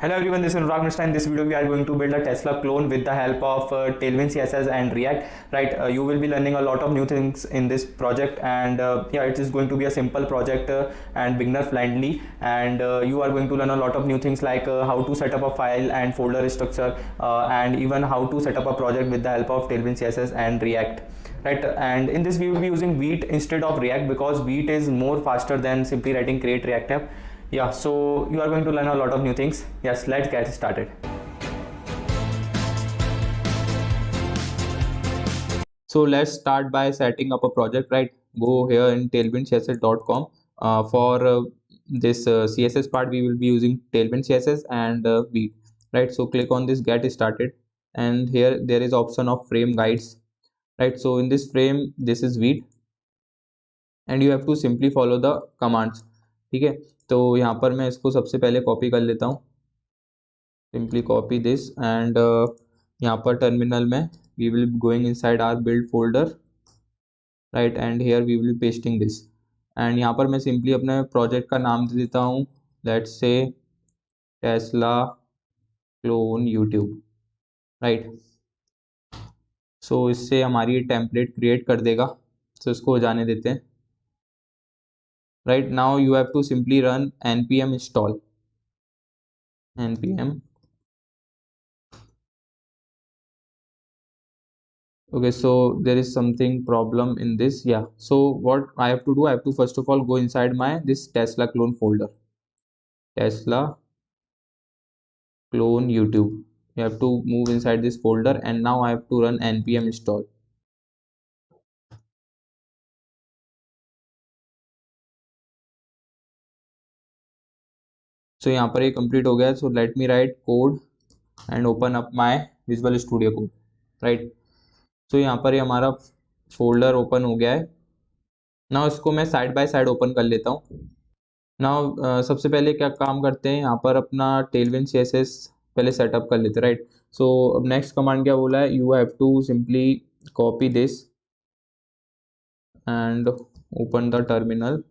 Hello everyone, this is Anurag Mishra. In this video, we are going to build a Tesla clone with the help of Tailwind CSS and React. Right, you will be learning a lot of new things in this project, and yeah, it is going to be a simple project and beginner friendly. And you are going to learn a lot of new things like how to set up a file and folder structure, and even how to set up a project with the help of Tailwind CSS and React. Right, and in this we will be using Vite instead of React because Vite is more faster than simply writing create React app. Yeah, so you are going to learn a lot of new things. Yes, let's get started. So let's start by setting up a project, right? Go here in tailwindcss.com. For this CSS part, we will be using Tailwind CSS and Vite, right? So click on this get started, and here there is option of frame guides, right? So in this frame, this is Vite, and you have to simply follow the commands. ठीक है, तो यहाँ पर मैं इसको सबसे पहले copy कर लेता हूँ. Simply copy this, and यहाँ पर टर्मिनल में we will be going inside our build folder, right, and here we will be pasting this, and यहाँ पर मैं simply अपने project का नाम दे देता हूँ, let's say Tesla clone YouTube, right. So इससे हमारी template create कर देगा, so इसको हो जाने देते हैं. Right, now you have to simply run npm install, npm. Okay, so there is something problem in this. Yeah, so what I have to do, I have to first of all go inside my this Tesla clone folder, Tesla clone YouTube. You have to move inside this folder, and now I have to run npm install. So यहाँ पर ये complete हो गया. So let me write code and open up my Visual Studio Code, right. So यहाँ पर ये हमारा folder open हो गया है. Now इसको मैं side by side open कर लेता हूँ. नाउ सबसे पहले क्या काम करते हैं, यहाँ पर अपना टेलविंड CSS पहले सेटअप कर लेते हैं, राइट. सो अब नेक्स्ट कमांड क्या बोला है, you have to simply copy this and open the terminal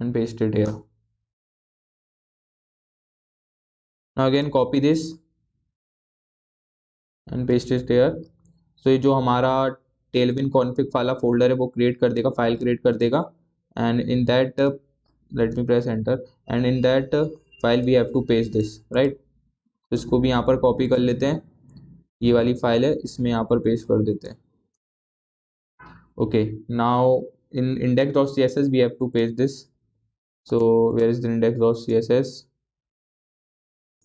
and paste it here. Now again copy this and paste it here. So ये जो हमारा टेलविंड कॉन्फिग वाला फोल्डर है वो क्रिएट कर देगा, फाइल क्रिएट कर देगा, and in that let me press enter, and in that file we have to paste this, right. तो इसको भी यहाँ पर कॉपी कर लेते हैं, ये वाली फाइल है, इसमें यहाँ पर पेस्ट कर देते हैं. Okay, now in index.css we have to paste this. So where is the index.css,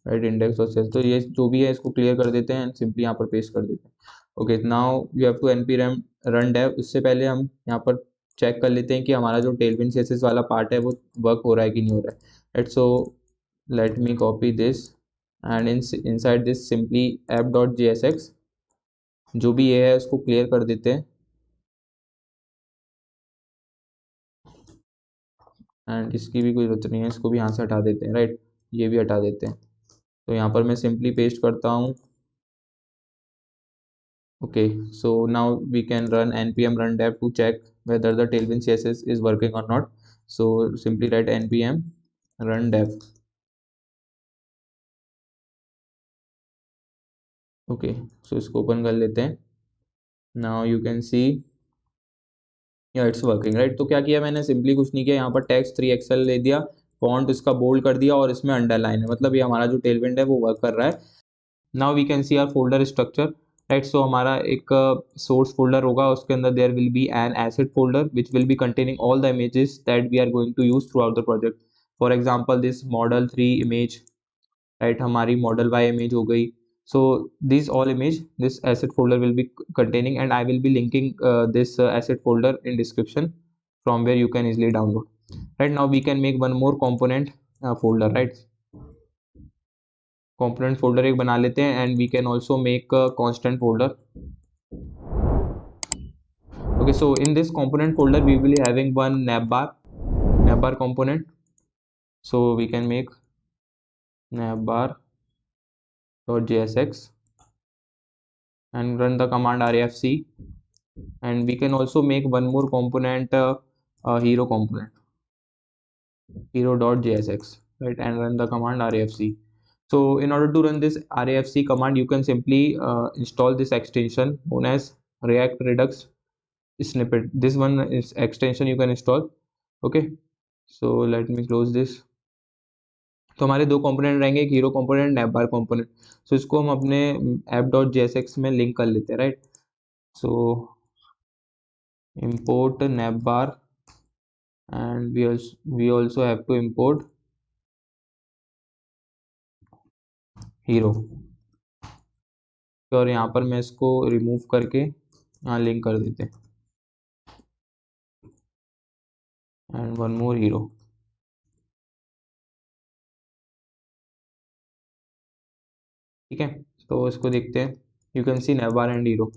right, index.css. तो ये जो भी है इसको क्लियर कर देते हैं एंड सिंपली यहाँ पर पेस्ट कर देते हैं. Okay, now you have to npm run dev. उससे पहले हम यहाँ पर चेक कर लेते हैं कि हमारा जो टेलविंड CSS वाला पार्ट है वो वर्क हो रहा है कि नहीं हो रहा है, right. So let me copy this and inside this simply app.jsx, जो भी ये है उसको क्लियर कर देते हैं एंड इसकी भी कोई जरूरत नहीं है, इसको भी यहाँ से हटा देते हैं, राइट. ये भी हटा देते हैं. तो यहाँ पर मैं सिंपली पेस्ट करता हूँ. Okay, so now we can run npm run dev to check whether the tailwind CSS is working or not. So simply write npm run dev. Okay, so इसको ओपन कर लेते हैं. Now you can see yeah it's working, right. तो क्या किया मैंने, simply कुछ नहीं किया, यहाँ पर टेक्स्ट 3XL ले दिया, फॉन्ट इसका बोल्ड कर दिया और इसमें अंडरलाइन है, मतलब ये हमारा जो टेलविंड है वो वर्क कर रहा है. Now we can see our folder structure, right. So हमारा एक सोर्स फोल्डर होगा, उसके अंदर there will be an asset folder which will be containing all the images that we are going to use throughout the project. For example this model 3 image, right, हमारी model y image हो गई. so these all image, this asset folder will be containing, and I will be linking this asset folder in description from where you can easily download. Right, now we can make one more component folder, right. component folder एक बना लेते हैं, and we can also make a constant folder. Okay, so in this component folder we will be having one navbar component. So we can make navbar.jsx and run the command rfc, and we can also make one more component, hero component, hero.jsx, right, and run the command rafc. So in order to run this rafc command, you can simply install this extension known as React Redux snippet. This one is extension you can install. Okay, so let me close this. तो हमारे दो component रहेंगे, एक hero component, nap बार component. सो इसको हम अपने app.jsx में link कर लेते हैं, right. So import nap bar, and we also have to import hero. और यहाँ पर मैं इसको रिमूव करके यहाँ लिंक कर देते हैं, एंड वन मोर हीरो. ठीक है, तो इसको देखते हैं. You can see navbar and hero.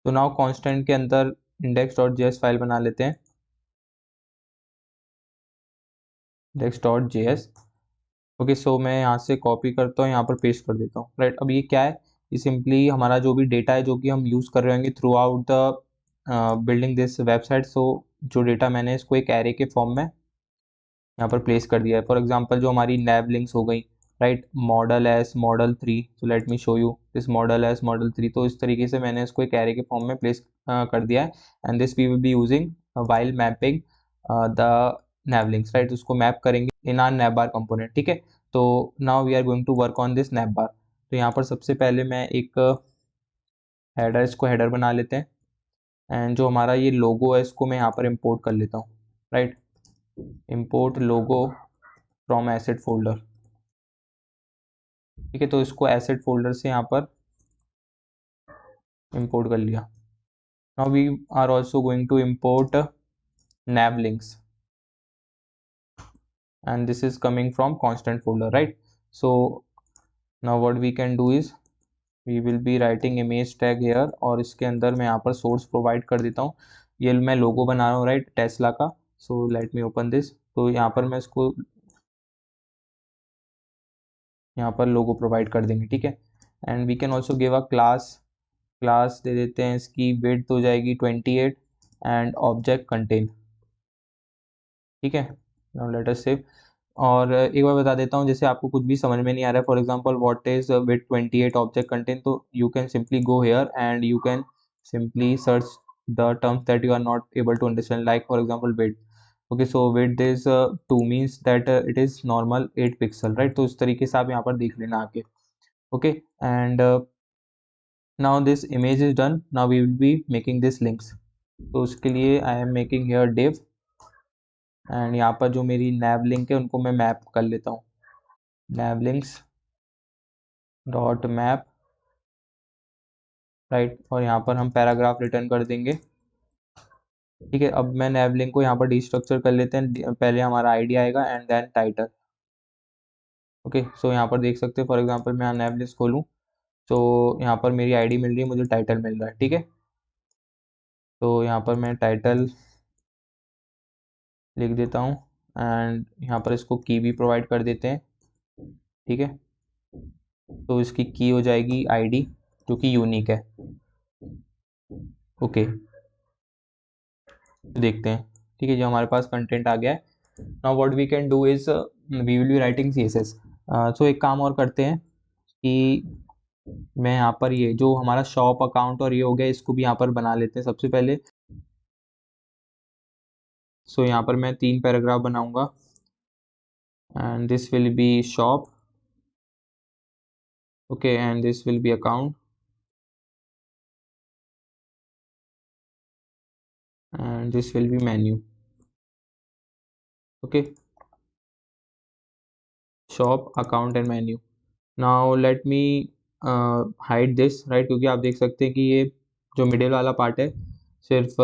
तो नाउ कांस्टेंट के अंदर index.js फाइल बना लेते हैं. index.js. ओके, सो मैं यहाँ से कॉपी करता हूँ, यहाँ पर पेस्ट कर देता हूँ, राइट. अब ये क्या है, ये सिंपली हमारा जो भी डेटा है जो कि हम यूज़ कर रहे होंगे throughout the building this website. So जो डेटा मैंने इसको एक एरे के फॉर्म में यहाँ पर प्लेस कर दिया है. फॉर एग्जांपल जो हमारी नैब लिंक्स हो गई, right, model S model 3. So let me show you this model S model 3. तो इस तरीके से मैंने इसको एक एरे के फॉर्म में प्लेस कर दिया है. And this we will be using while mapping the nav links, right. उसको मैप करेंगे in our nav bar component. ठीक है, तो now we are going to work on this nav bar. तो यहाँ पर सबसे पहले मैं एक हेडर, इसको हेडर बना लेते हैं. एंड जो हमारा ये लोगो है इसको मैं यहाँ पर इम्पोर्ट कर लेता हूँ, right. Import logo from asset folder. ठीक है, तो इसको एसेट फोल्डर से यहाँ पर इंपोर्ट कर लिया. Now we are also going to import nav links, and this is coming from constant folder, right. So now what we can do is we will be writing image tag here, और इसके अंदर मैं यहाँ पर source provide कर देता हूँ. ये मैं लोगो बना रहा हूँ, राइट, टेस्ला का. So let me open this. तो यहाँ पर मैं इसको यहाँ पर लोगो प्रोवाइड कर देंगे. ठीक है, and we can also give a class दे देते हैं. इसकी विड्थ हो जाएगी 28 एंड ऑब्जेक्ट कंटेन. ठीक है, नाउ लेट अस सेव. और एक बार बता देता हूँ, जैसे आपको कुछ भी समझ में नहीं आ रहा है, for example what is with 28 object content, तो you can simply go here and you can simply search the terms that you are not able to understand, like for example width. Okay, so width is 2 means that it is normal 8 pixel, right. तो इस तरीके से आप यहाँ पर देख लेना आके. Okay, and now this image is done. Now we will be making this links. तो उसके लिए I am making here div, and यहाँ पर जो मेरी nav लिंक है उनको मैं मैप कर लेता हूँ. nav links dot map, right. और यहाँ पर हम पैराग्राफ रिटर्न कर देंगे. ठीक है, अब मैं nav लिंक को यहाँ पर डिस्ट्रक्चर कर लेते हैं. पहले हमारा आईडी आएगा एंड देन टाइटल. ओके, सो यहाँ पर देख सकते हैं, फॉर एग्जांपल मैं nav लिंक खोलूँ तो यहाँ पर मेरी आईडी मिल रही है, मुझे टाइटल मिल रहा है. ठीक है, तो यहाँ पर मैं टाइटल लिख देता हूँ, एंड यहाँ पर इसको की भी प्रोवाइड कर देते हैं. ठीक है, तो इसकी की हो जाएगी आईडी, जो कि यूनिक है. ओके, देखते हैं. ठीक है, जो हमारे पास कंटेंट आ गया है. Now what we can do is we will be writing CSS. So एक काम और करते हैं कि मैं यहाँ पर ये जो हमारा शॉप अकाउंट और ये हो गया, इसको भी यहाँ पर बना लेते हैं सबसे पहले. सो यहाँ पर मैं 3 पैराग्राफ बनाऊंगा, and this will be shop. Okay, and this will be account, and this will be menu. Okay, shop account and menu. Now let me hide this, right, क्योंकि आप देख सकते हैं कि ये जो मिडिल वाला पार्ट है सिर्फ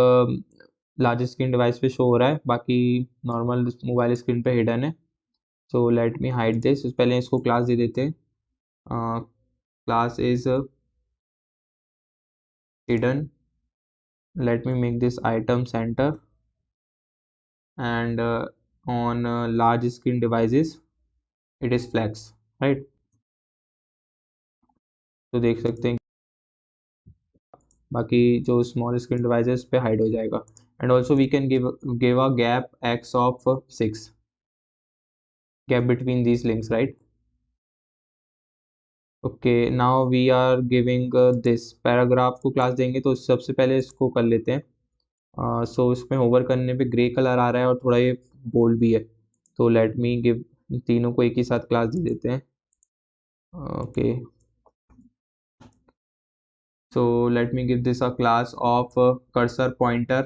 लार्ज स्क्रीन डिवाइस पे शो हो रहा है, बाकी नॉर्मल मोबाइल स्क्रीन पे हिडन है. So let me hide this. पहले इसको क्लास दे देते हैं. Class is hidden. let me make this item center, and on large screen devices it is flex, right. तो देख सकते हैं, बाकी जो स्मॉल स्क्रीन डिवाइसेस पे हाइड हो जाएगा. And also we can give a gap x of 6. gap between these links, right? Okay, now we are giving this paragraph को क्लास देंगे, तो सबसे पहले इसको कर लेते हैं। सो इसमें होवर करने पे ग्रे कलर आ रहा है और थोड़ा ये बोल्ड भी है, तो लेट मी गिव तीनों को एक ही साथ क्लास दे देते हैं। Okay, so let me give this a class of cursor pointer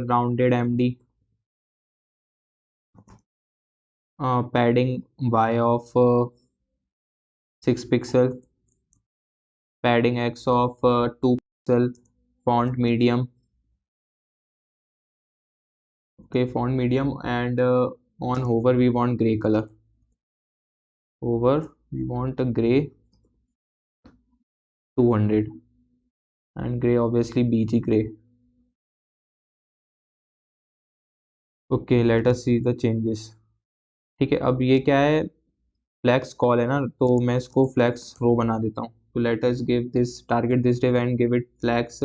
rounded md, padding y of 6 pixel, padding x of 2 pixel, font medium. Okay, font medium, and on hover we want gray color. Hover we want a gray 200, and gray obviously bg gray. Okay, let us see the changes. ठीक है, अब ये क्या है, flex call है ना, तो मैं इसको फ्लैक्स रो बना देता हूँ। तो let us give this target this div and give it flags,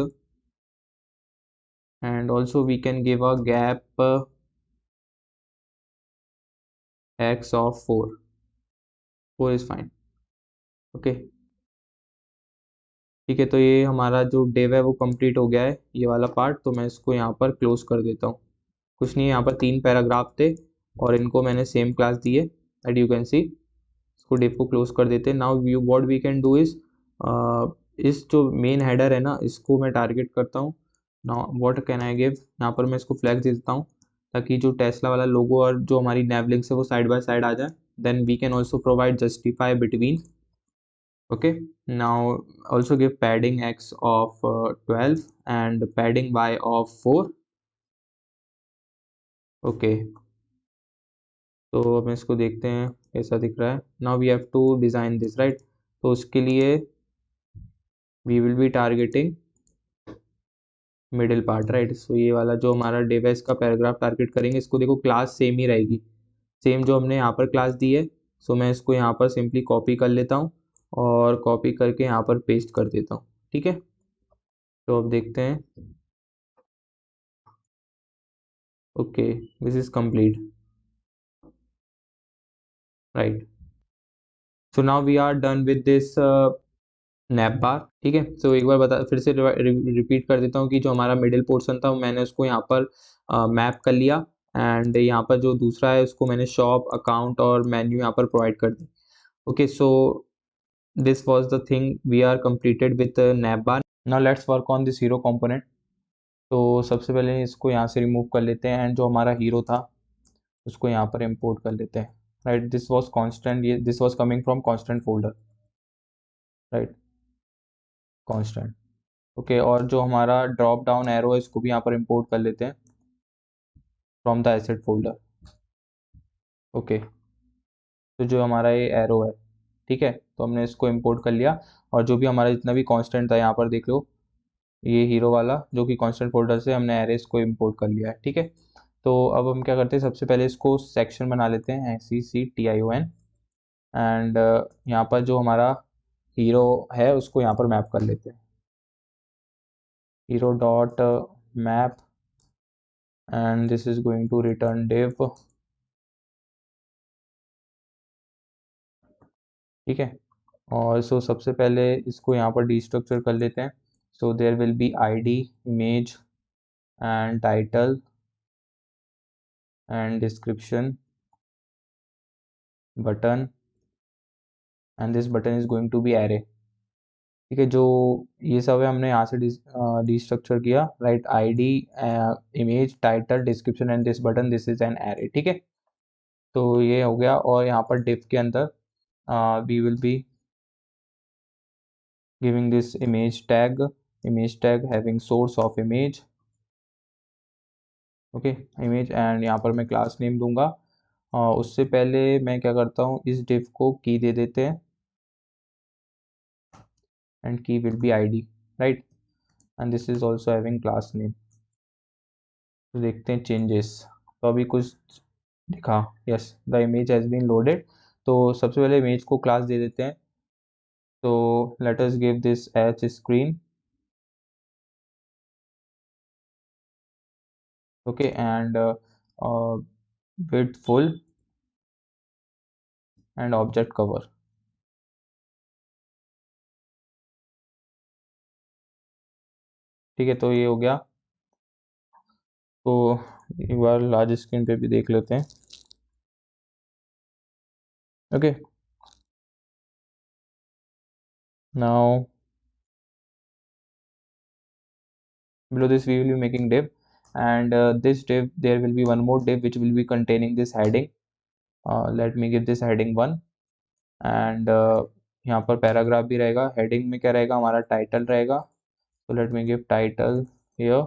and also we can give a gap x of 4 is fine. Okay, ठीक है, तो ये हमारा जो div है वो कंप्लीट हो गया है, ये वाला पार्ट। तो मैं इसको यहाँ पर क्लोज कर देता हूँ। कुछ नहीं, यहाँ पर 3 पैराग्राफ थे और इनको मैंने सेम क्लास दी है, एट यू कैन सी। इसको div को क्लोज कर देते हैं। Now we what we can do is, इस जो मेन हेडर है ना, इसको मैं टारगेट करता हूँ। Now what can I give, यहाँ पर मैं इसको फ्लैग दे देता हूँ ताकि जो टेस्ला वाला लोगो और जो हमारी नैव लिंक्स है वो साइड बाय साइड आ जाए। Then we can also provide justify between. Okay, now also give padding x of 12 and padding y of 4. Okay, तो अब इसको देखते हैं कैसा दिख रहा है। Now we have to design this, right? तो उसके लिए we will be targeting middle part, right? So ये वाला जो हमारा div है इसका पैराग्राफ टारगेट करेंगे। इसको देखो क्लास सेम ही रहेगी, सेम जो हमने यहाँ पर क्लास दी है। सो मैं इसको यहाँ पर सिंपली कॉपी कर लेता हूँ और कॉपी करके यहाँ पर पेस्ट कर देता हूँ। ठीक है, तो अब देखते हैं। Okay, this is complete, right? So now we are done with this nav bar. ठीक है, तो एक बार बता फिर से रिपीट कर देता हूँ कि जो हमारा मिडिल पोर्शन था मैंने उसको यहाँ पर मैप कर लिया, एंड यहाँ पर जो दूसरा है उसको मैंने शॉप, अकाउंट और मेन्यू यहाँ पर प्रोवाइड कर दी। Okay, so this was the thing we are completed with nav bar. Now let's work on this hero component. तो सबसे पहले इसको यहाँ से रिमूव कर लेते हैं, एंड जो हमारा हीरो था उसको यहाँ पर इम्पोर्ट कर लेते हैं, राइट? दिस वॉज कॉन्स्टेंट, ये this was coming from constant folder, right? Constant. Okay, और जो हमारा ड्रॉप डाउन एरो है इसको भी यहाँ पर इंपोर्ट कर लेते हैं from the asset folder. Okay, तो जो हमारा ये एरो है, ठीक है, तो हमने इसको इंपोर्ट कर लिया, और जो भी हमारा जितना भी कांस्टेंट था यहाँ पर देख लो, ये हीरो वाला जो कि कांस्टेंट फोल्डर से हमने एरेस को इंपोर्ट कर लिया है। ठीक है, तो अब हम क्या करते हैं, सबसे पहले इसको सेक्शन बना लेते हैं, SECTION, एंड यहाँ पर जो हमारा हीरो है उसको यहाँ पर मैप कर लेते हैं, hero dot map, and this is going to return div। ठीक है, और सो सबसे पहले इसको यहाँ पर डिस्ट्रक्चर कर लेते हैं। So there will be ID, image and title and description, button, and this button is going to be array. ठीक है, जो ये सब है हमने यहाँ से डिस्ट्रक्चर किया, right? ID, image, title, description and this button, this is an array. ठीक है, तो ये हो गया, और यहाँ पर div के अंदर वी विल बी giving this image tag having source of image। Okay, image, and यहाँ पर मैं क्लास नेम दूंगा। उससे पहले मैं क्या करता हूँ, इस div को की दे देते हैं, and key will be ID, right? And this is also having class name. तो देखते हैं चेंजेस, तो अभी कुछ दिखा, yes the image has been loaded. तो सबसे पहले इमेज को क्लास दे देते हैं, तो let us give this H screen. okay, and width full and object cover. ठीक है, तो ये हो गया। तो एक बार लार्ज स्क्रीन पे भी देख लेते हैं। Okay, now below this we will be making div, and this div there will be one more div which will be containing this heading. Let me give this heading 1, and यहाँ पर paragraph भी रहेगा। Heading में क्या रहेगा, हमारा title रहेगा। तो let me give title here,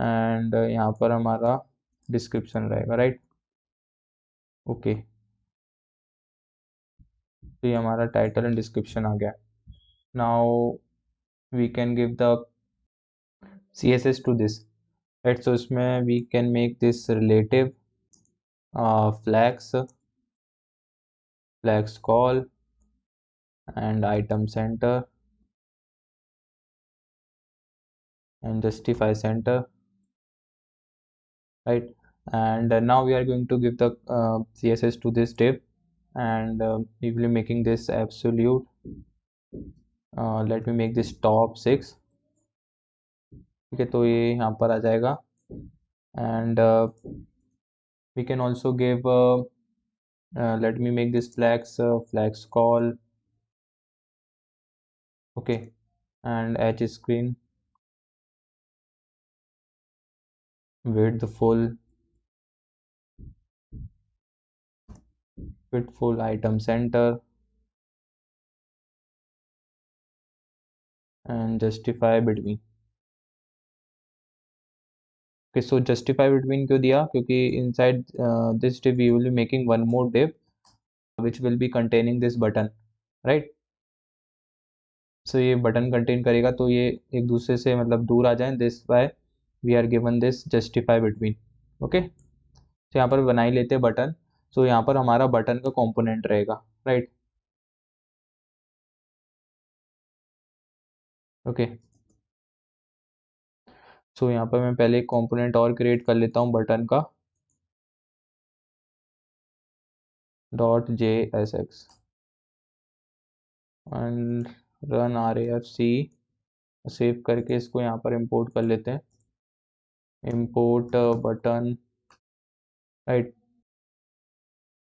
and यहाँ पर हमारा डिस्क्रिप्शन रहेगा, राइट। ओके, तो ये हमारा टाइटल एंड डिस्क्रिप्शन आ गया। Now we can give the CSS to this, right? So इसमें we can make this relative, flags call and item center and justify center, right? And now we are going to give the CSS to this div, and we will be making this absolute. Let me make this top 6, ठीक है, तो ये यहाँ पर आ जाएगा। and we can also give let me make this flags call, okay, and h screen, width full item center and justify between. Okay, so justify between क्यों दिया, क्योंकि inside this div we will be making one more div which will be containing this button, right? So ये button contain करेगा, तो ये एक दूसरे से मतलब दूर आ जाए, this by we are given this justify between. Okay, तो यहाँ पर बना ही लेते हैं बटन। सो यहाँ पर हमारा बटन का कंपोनेंट रहेगा, राइट। ओके, सो यहाँ पर मैं पहले एक कंपोनेंट और क्रिएट कर लेता हूँ बटन का, .jsx and run RAFC, save करके इसको यहाँ पर इंपोर्ट कर लेते हैं, import button, right?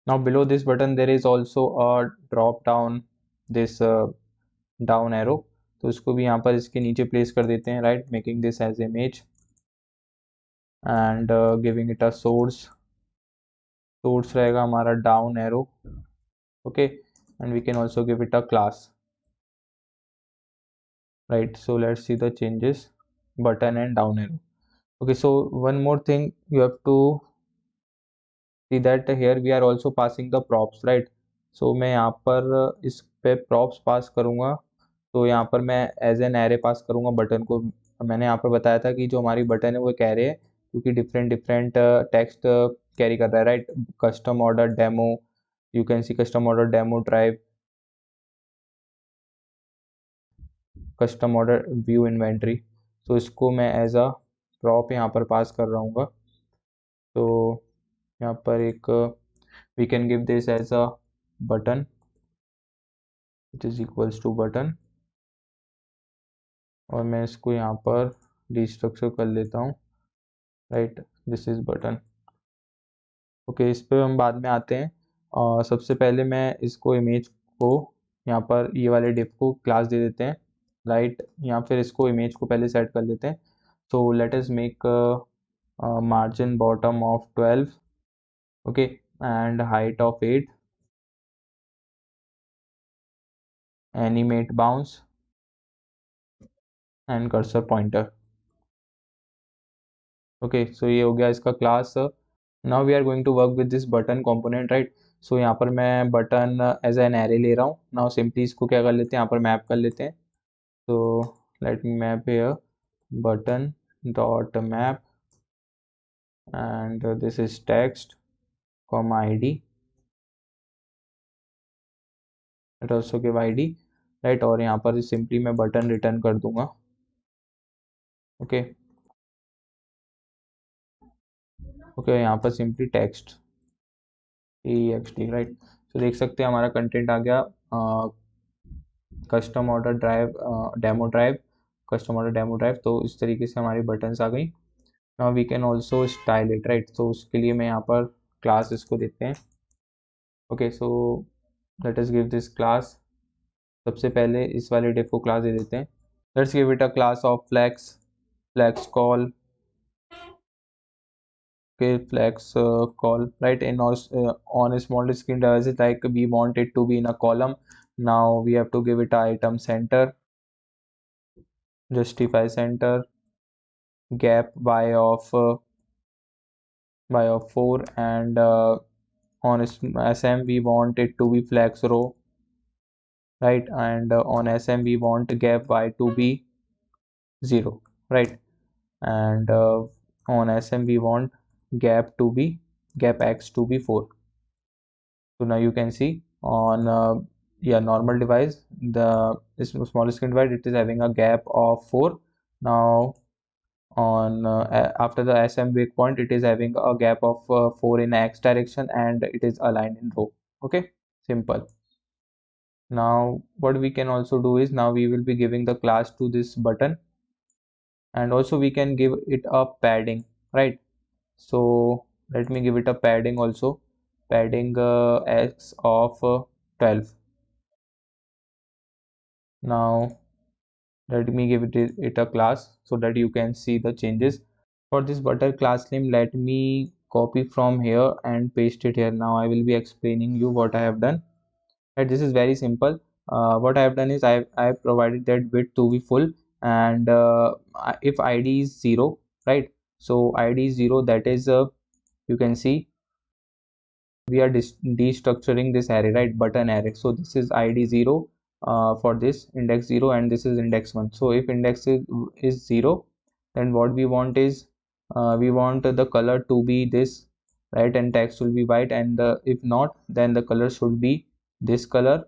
Now below this button there is also a drop down, this down arrow, तो इसको भी यहाँ पर इसके नीचे प्लेस कर देते हैं, right? Making this as image and giving it a source रहेगा हमारा down arrow, okay, and we can also give it a class, right? So let's see the changes, button and down arrow. Okay, so one more thing you have to see that here we are also passing the props, right? So मैं यहाँ पर इस पे props पास करूँगा, तो यहाँ पर मैं एज एन एरे पास करूँगा बटन को। मैंने यहाँ पर बताया था कि जो हमारी बटन है वो एक एरे है, क्योंकि डिफरेंट डिफरेंट टेक्स्ट कैरी कर रहा है, right. Custom order demo, you can see custom order demo drive, custom order view inventory. तो इसको मैं एज अ प्रॉप यहाँ पर पास कर रहा हूँ। तो यहाँ पर एक we can give this as a button which is equals to button, और मैं इसको यहाँ पर डिस्ट्रक्चर कर लेता हूँ, right, this is button. Okay, इस पे हम बाद में आते हैं। और सबसे पहले मैं इसको इमेज को यहाँ पर ये वाले डिव को क्लास दे देते हैं, राइट, या फिर इसको इमेज को पहले सेट कर लेते हैं। So let us make margin bottom of 12, okay, and height of 8, animate bounce and cursor pointer। Okay, so ये हो गया इसका class. Now we are going to work with this button component, right. So यहाँ पर मैं button as an array ले रहा हूँ। नाउ सिंपली इसको क्या कर लेते हैं, यहाँ पर मैप कर लेते हैं। तो let me map here button dot map and this is text comma id, it also give id, right, और यहाँ पर सिंपली मैं बटन रिटर्न कर दूंगा। ओके, ओके, यहाँ पर सिंपली टेक्स्ट TXT, राइट। तो देख सकते हैं हमारा कंटेंट आ गया, custom order drive, demo drive, custom order demo drive. तो इस तरीके से हमारी बटन्स आ गई। Now we can also style it, right. तो उसके लिए मैं यहाँ पर क्लास इसको देते हैं। Okay, so let us give this class. सबसे पहले इस वाले डिफ को क्लास दे देते हैं। Let's give it a class of flex, flex call. Okay, flex call, right. In on a small screen devices, like we want it to be in a column. Now we have to give it a item center, justify center, gap by of 4, and on SM we want it to be flex row, right. And on SM we want gap by to be 0, right. And on SM we want gap x to be 4. So now you can see on yeah, normal device, the small screen device, it is having a gap of 4. Now on after the SM breakpoint, it is having a gap of 4 in x direction, and it is aligned in row. Okay, simple. Now what we can also do is, now we will be giving the class to this button, and also we can give it a padding, right. So let me give it a padding also, padding x of 12. Now let me give it a class so that you can see the changes. For this butter class name, let me copy from here and paste it here. Now I will be explaining you what I have done. Right, this is very simple. What I have done is I have provided that width to be full, and if ID is 0, right. So ID is 0, that is you can see we are destructuring this array, right, button array. So this is id 0 for this index 0, and this is index 1. So if index is 0, then what we want is we want the color to be this, right, and text will be white, and if not, then the color should be this color.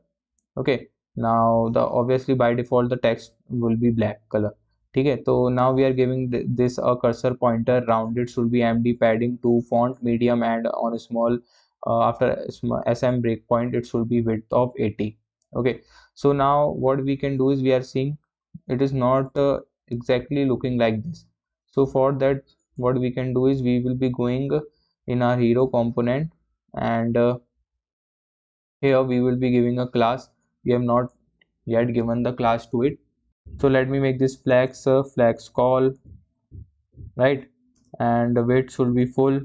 Okay, now the obviously by default the text will be black color. Okay, so now we are giving this a cursor pointer, rounded should be MD, padding to font medium, and on a small after SM breakpoint it should be width of 80. Okay, so now what we can do is, we are seeing it is not exactly looking like this. So for that, what we can do is, we will be going in our hero component, and here we will be giving a class. We have not yet given the class to it. So let me make this flex call, right, and the width should be full,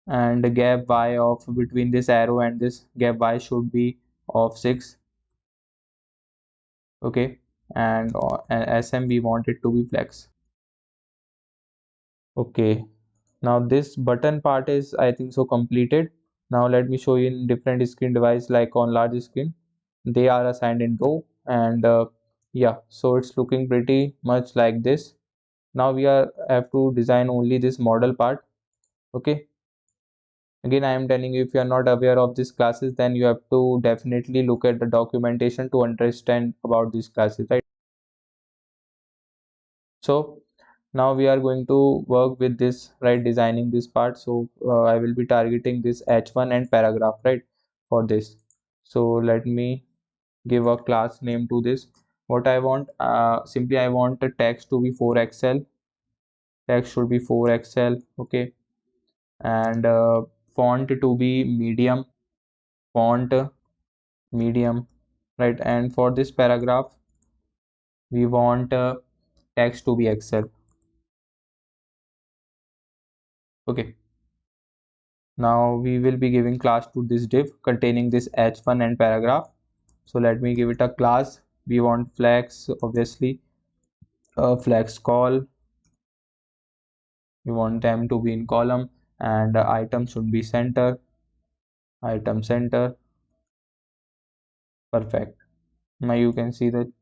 and the gap y of between this arrow and this gap y should be of 6. Okay, and SM we want it to be flex. Okay, now this button part is, I think so, completed. Now let me show you in different screen device, like on large screen they are assigned in row, and yeah, so it's looking pretty much like this. Now we are have to design only this model part. Okay, again I am telling you, if you are not aware of these classes, then you have to definitely look at the documentation to understand about these classes, right. So now we are going to work with this, right, designing this part. So I will be targeting this h1 and paragraph, right, for this. So let me give a class name to this. What I want, simply I want the text to be 4XL, text should be 4XL. Okay, and font to be medium, font medium, right. And for this paragraph we want text to be XL. Okay, now we will be giving class to this div containing this h1 and paragraph. So let me give it a class. We want flex, obviously, flex call. We want them to be in column, and item should be center, item center. Perfect. Now you can see that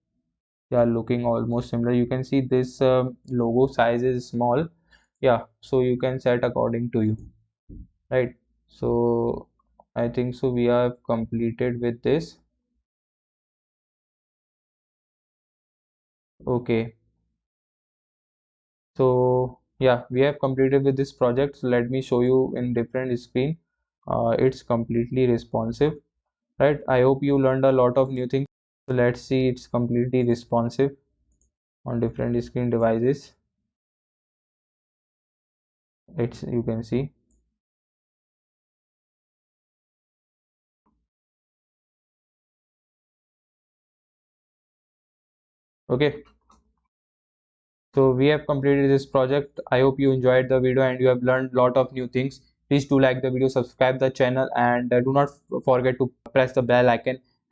they are looking almost similar. You can see this logo size is small. Yeah, so you can set according to you, right. So I think so we have completed with this. Okay, so Yeah, we have completed with this project. So let me show you in different screen. It's completely responsive, right? I hope you learned a lot of new things. So let's see, it's completely responsive on different screen devices. It's, you can see. Okay, so we have completed this project. I hope you enjoyed the video and you have learned a lot of new things. Please do like the video, subscribe the channel, and do not forget to press the bell icon